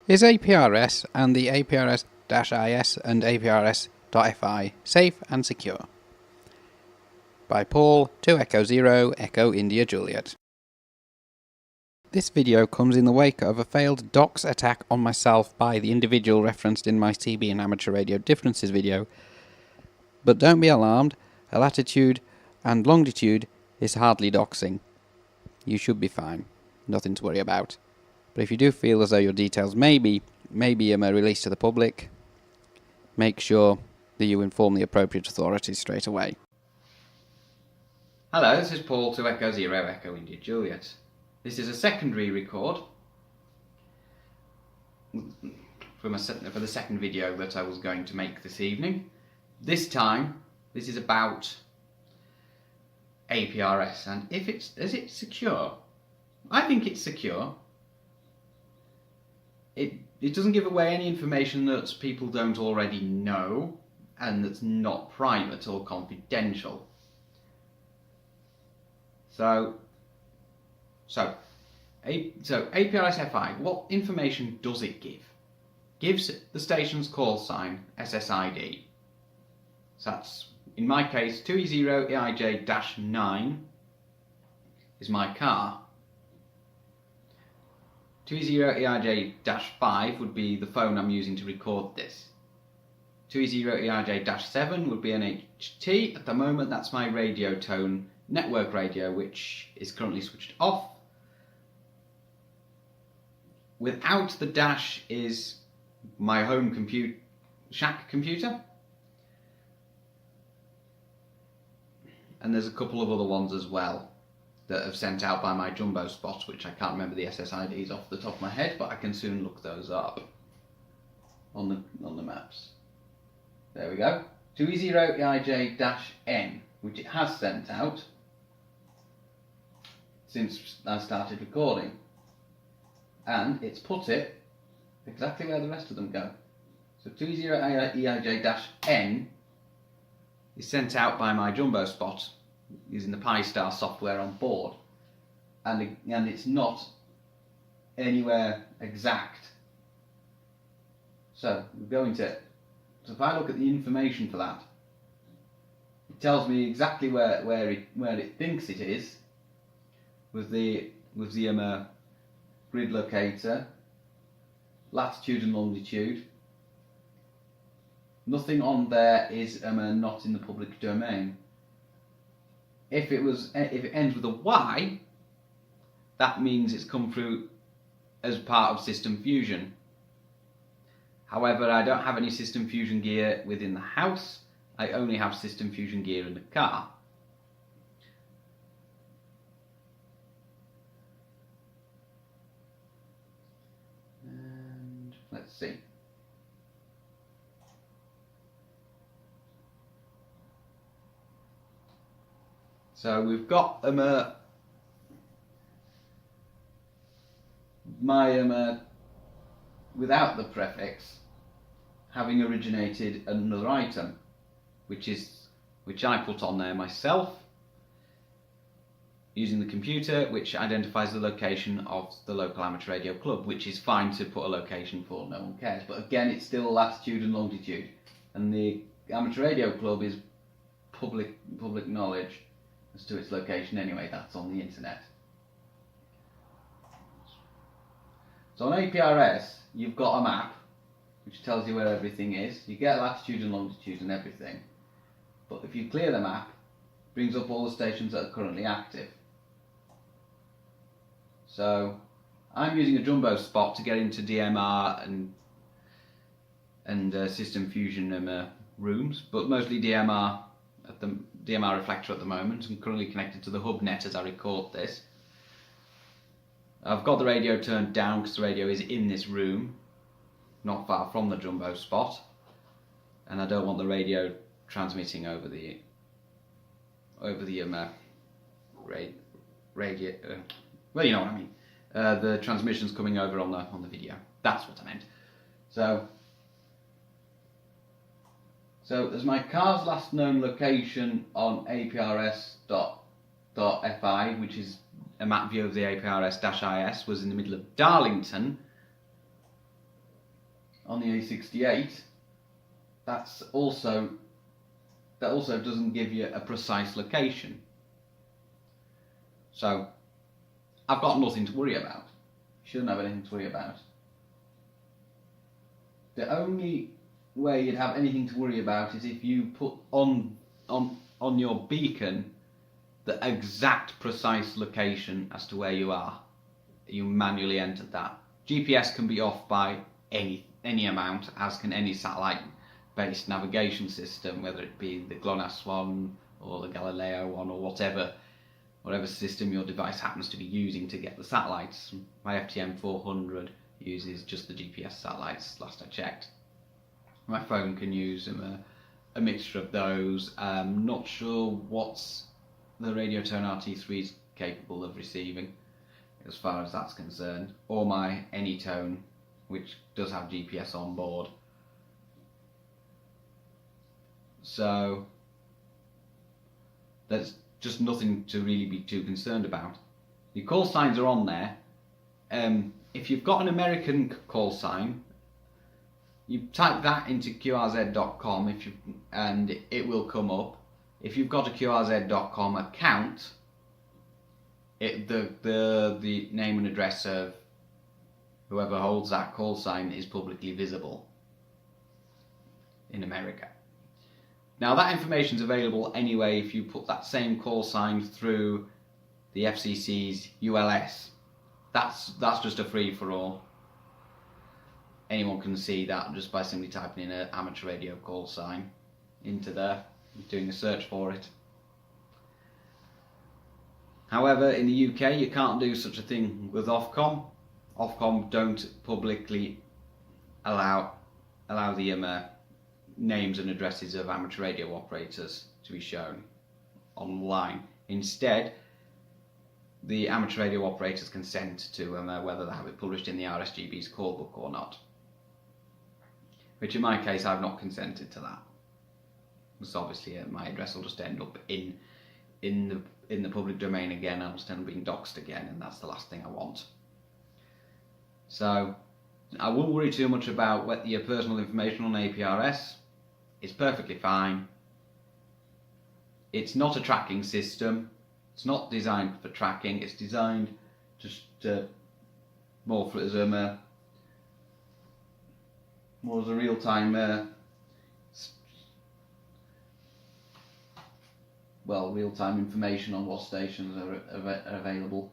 Is APRS and the APRS-IS and APRS.FI safe and secure? By Paul, 2 Echo 0, Echo India Juliet. This video comes in the wake of a failed docs attack on myself by the individual referenced in my CB and amateur radio differences video. But don't be alarmed, a latitude and longitude is hardly doxing. You should be fine, nothing to worry about. But if you do feel as though your details may be released to the public, make sure that you inform the appropriate authorities straight away. Hello, this is Paul, 2 Echo 0, Echo India Juliet. This is a secondary record for the second video that I was going to make this evening. This time, this is about APRS, and is it secure? I think it's secure. It doesn't give away any information that people don't already know, and that's not private or confidential. So APRS-FI, what information does it give? Gives the station's call sign SSID. So that's, in my case, 2E0EIJ-9 is my car. 2E0EIJ-5 would be the phone I'm using to record this. 2E0EIJ-7 would be an HT. At the moment, that's my radio tone network radio, which is currently switched off. Without the dash is my home shack computer. And there's a couple of other ones as well that have sent out by my jumbo spot, which I can't remember the SSIDs off the top of my head, but I can soon look those up on the maps. There we go. 2E0EIJ-N, which it has sent out since I started recording. And it's put it exactly where the rest of them go. So 2E0EIJ-N is sent out by my jumbo spot using the Pi-Star software on board, and it's not anywhere exact. So if I look at the information for that, it tells me exactly where it thinks it is with the grid locator, latitude and longitude. Nothing on there is not in the public domain. If it ends with a Y, that means it's come through as part of System Fusion. However, I don't have any System Fusion gear within the house. I only have System Fusion gear in the car. And let's see. So we've got my without the prefix having originated another item, which I put on there myself using the computer, which identifies the location of the local amateur radio club, which is fine to put a location for, no one cares. But again, it's still latitude and longitude, and the amateur radio club is public knowledge as to its location anyway. That's on the internet. So on APRS, you've got a map which tells you where everything is. You get latitude and longitude and everything. But if you clear the map, it brings up all the stations that are currently active. So I'm using a jumbo spot to get into DMR and System Fusion rooms, but mostly DMR at the DMR reflector at the moment. I'm currently connected to the hub net as I record this. I've got the radio turned down because the radio is in this room, not far from the jumbo spot, and I don't want the radio transmitting over the radio. Well, you know what I mean. The transmissions coming over on the video. That's what I meant. So there's my car's last known location on APRS.fi, which is a map view of the APRS-IS, was in the middle of Darlington, on the A68, that also doesn't give you a precise location. So I've got nothing to worry about. Shouldn't have anything to worry about. The only way you'd have anything to worry about is if you put on your beacon the exact precise location as to where you are. You manually entered that. GPS can be off by any amount, as can any satellite-based navigation system, whether it be the GLONASS one or the Galileo one or whatever system your device happens to be using to get the satellites. My FTM 400 uses just the GPS satellites, last I checked. My phone can use a mixture of those. I'm not sure what the Radiotone RT3 is capable of receiving as far as that's concerned, or my Anytone, which does have GPS on board. So there's just nothing to really be too concerned about. The call signs are on there. If you've got an American call sign, you type that into qrz.com and it will come up. If you've got a qrz.com account, the name and address of whoever holds that call sign is publicly visible in America. Now that information is available anyway if you put that same call sign through the FCC's ULS. That's just a free-for-all. Anyone can see that just by simply typing in an amateur radio call sign into there, doing a search for it. However, in the UK you can't do such a thing with Ofcom. Ofcom don't publicly allow the names and addresses of amateur radio operators to be shown online. Instead, the amateur radio operators consent to whether they have it published in the RSGB's call book or not. Which in my case, I've not consented to that. Because obviously my address will just end up in the public domain again. I'll just end up being doxed again, and that's the last thing I want. So I wouldn't worry too much about your personal information on APRS. It's perfectly fine. It's not a tracking system. It's not designed for tracking. It's designed just more as a real-time real-time information on what stations are available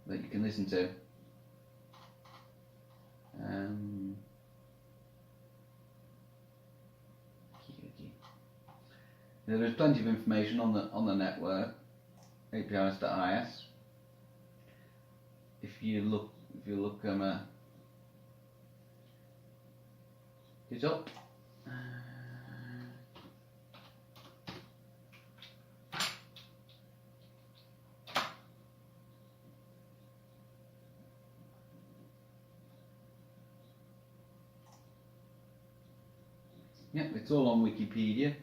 that you can listen to. There's plenty of information on the network, APRS.IS. If you look it up. Yep, it's all on Wikipedia.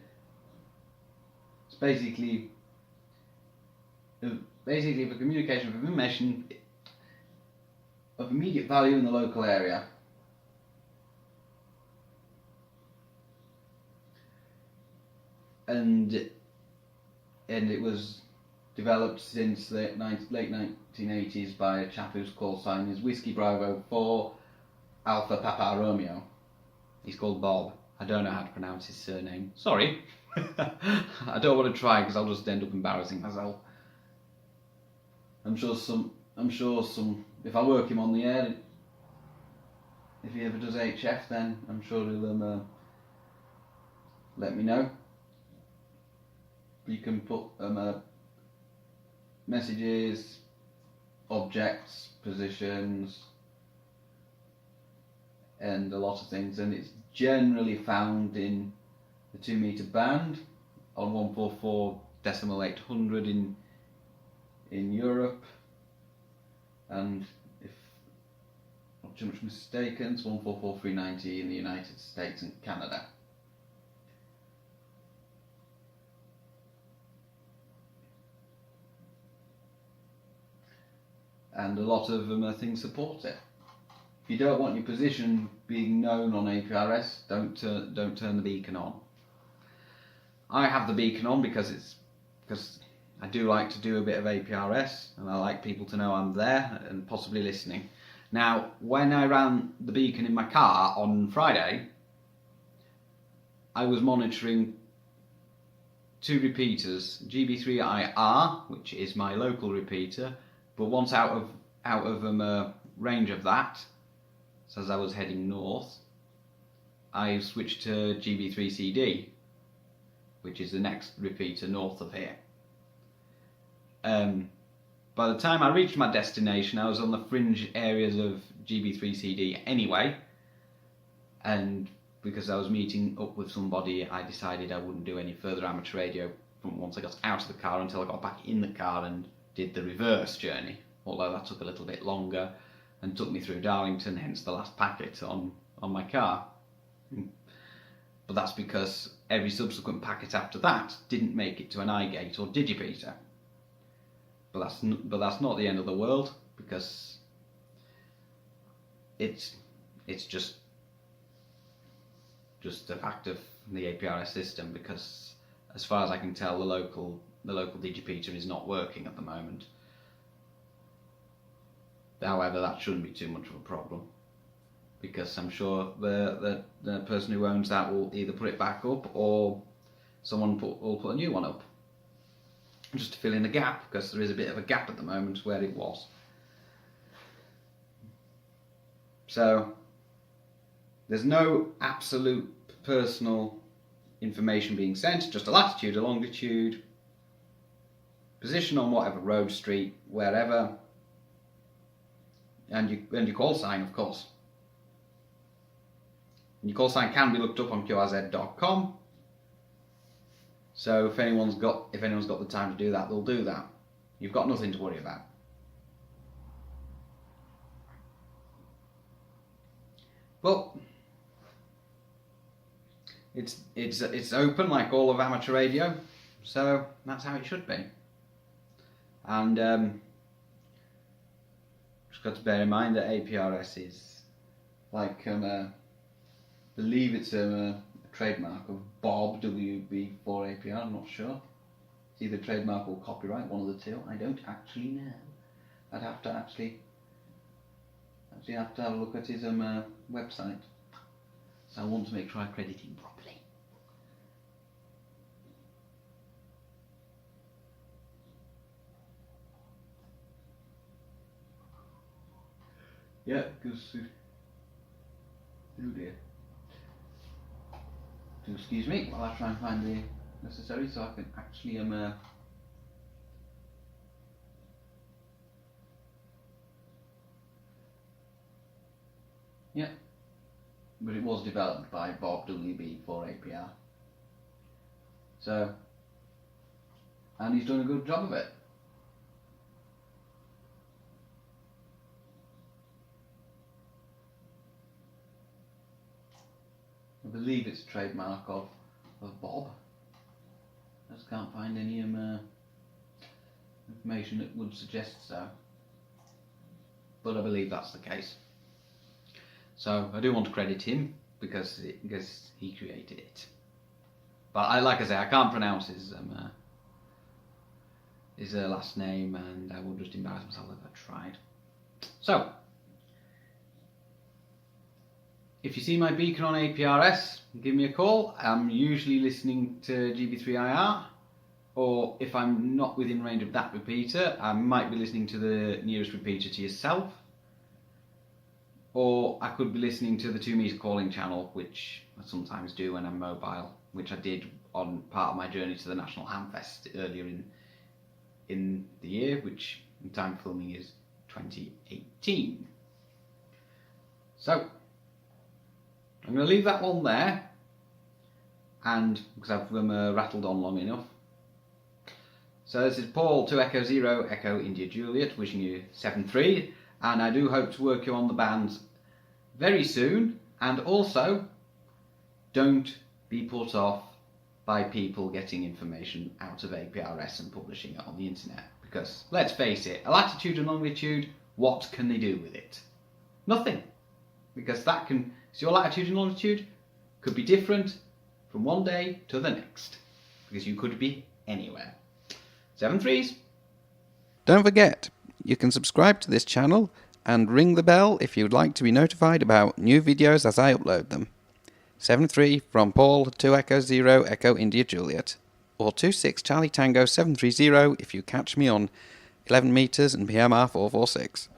It's basically for communication of information of immediate value in the local area. And it was developed since the late 1980s by a chap whose call sign is Whiskey Bravo 4 Alpha Papa Romeo. He's called Bob. I don't know how to pronounce his surname. Sorry. I don't want to try because I'll just end up embarrassing myself. I'm sure some. If I work him on the air, if he ever does HF, then I'm sure he'll let me know. You can put messages, objects, positions, and a lot of things, and it's generally found in the 2 meter band on 144.800 in Europe, and if not too much mistaken, it's 144.390 in the United States and Canada. And a lot of things support it. if you don't want your position being known on APRS, don't turn the beacon on. I have the beacon on because I do like to do a bit of APRS, and I like people to know I'm there and possibly listening. Now, when I ran the beacon in my car on Friday, I was monitoring two repeaters, GB3IR, which is my local repeater, but once out of range of that, so as I was heading north, I switched to GB3CD, which is the next repeater north of here. By the time I reached my destination, I was on the fringe areas of GB3CD anyway, and because I was meeting up with somebody, I decided I wouldn't do any further amateur radio from once I got out of the car until I got back in the car and did the reverse journey, although that took a little bit longer and took me through Darlington, hence the last packet on my car. But that's because every subsequent packet after that didn't make it to an iGate or digipeater. But that's not the end of the world, because it's just a fact of the APRS system, because as far as I can tell, the local digipeater is not working at the moment. However, that shouldn't be too much of a problem, because I'm sure the person who owns that will either put it back up or someone will put a new one up, just to fill in the gap, because there is a bit of a gap at the moment where it was. So there's no absolute personal information being sent, just a latitude, a longitude, position on whatever road, street, wherever, and your call sign, of course. And your call sign can be looked up on qrz.com. So if anyone's got the time to do that, they'll do that. You've got nothing to worry about. Well, it's open like all of amateur radio, so that's how it should be. And just got to bear in mind that APRS is like believe it's a trademark of Bob WB4APR. I'm not sure. It's either trademark or copyright, one of the two. I don't actually know. I'd have to actually have a look at his website. So I want to make sure I credit him properly. Yeah, because oh dear. Do excuse me while I try and find the necessary so I can actually yeah, but it was developed by Bob WB4APR. So, and he's done a good job of it. I believe it's a trademark of Bob. I just can't find any information that would suggest so. But I believe that's the case. So I do want to credit him because he created it. But like I say, I can't pronounce his last name, and I would just embarrass myself if I tried. So, if you see my beacon on APRS, give me a call. I'm usually listening to GB3IR, or if I'm not within range of that repeater, I might be listening to the nearest repeater to yourself, or I could be listening to the 2 meter calling channel, which I sometimes do when I'm mobile, which I did on part of my journey to the National Hamfest earlier in the year, which in time of filming is 2018. So I'm going to leave that one there, and because I've rattled on long enough. So this is Paul 2 Echo 0 Echo India Juliet, wishing you 7-3, and I do hope to work you on the bands very soon. And also, don't be put off by people getting information out of APRS and publishing it on the internet, because let's face it, a latitude and longitude, what can they do with it? Nothing. because that can, so your latitude and longitude could be different from one day to the next, because you could be anywhere. 7 3s. Don't forget, you can subscribe to this channel and ring the bell if you'd like to be notified about new videos as I upload them. 7-3 from Paul 2 Echo 0 Echo India Juliet, or 26 Charlie Tango 730 if you catch me on 11 meters and PMR 446.